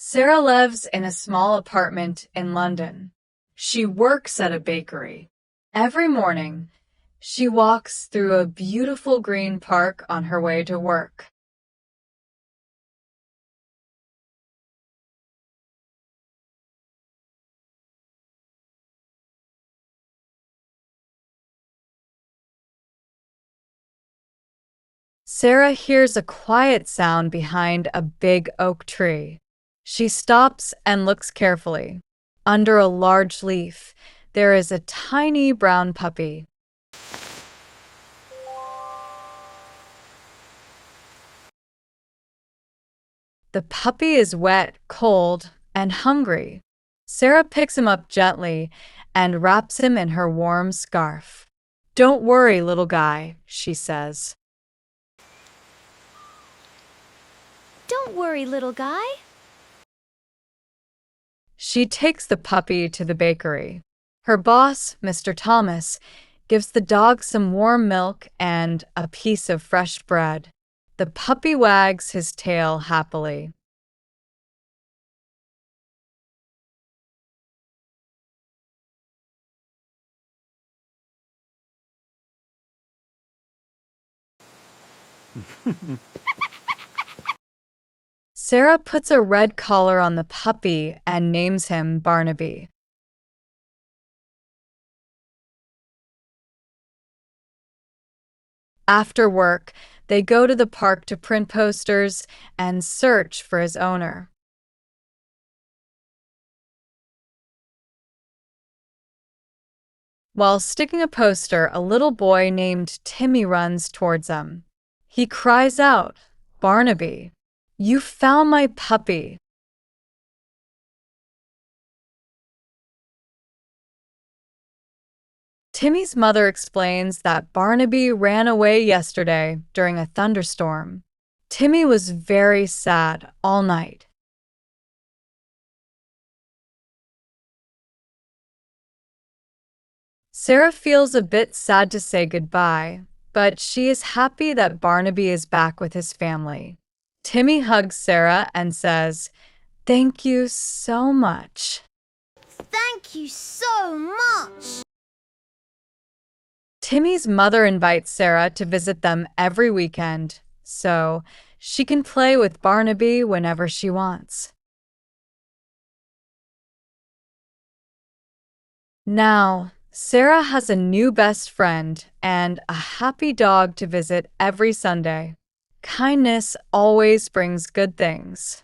Sarah lives in a small apartment in London. She works at a bakery. Every morning, she walks through a beautiful green park on her way to work. Sarah hears a quiet sound behind a big oak tree. She stops and looks carefully. Under a large leaf, there is a tiny brown puppy. The puppy is wet, cold, and hungry. Sarah picks him up gently and wraps him in her warm scarf. "Don't worry, little guy," she says. Don't worry, little guy. She takes the puppy to the bakery. Her boss, Mr. Thomas, gives the dog some warm milk and a piece of fresh bread. The puppy wags his tail happily. Sarah puts a red collar on the puppy and names him Barnaby. After work, they go to the park to print posters and search for his owner. While sticking a poster, a little boy named Timmy runs towards them. He cries out, "Barnaby, you found my puppy!" Timmy's mother explains that Barnaby ran away yesterday during a thunderstorm. Timmy was very sad all night. Sarah feels a bit sad to say goodbye, but she is happy that Barnaby is back with his family. Timmy hugs Sarah and says, "Thank you so much." Thank you so much. Timmy's mother invites Sarah to visit them every weekend, so she can play with Barnaby whenever she wants. Now, Sarah has a new best friend and a happy dog to visit every Sunday. Kindness always brings good things.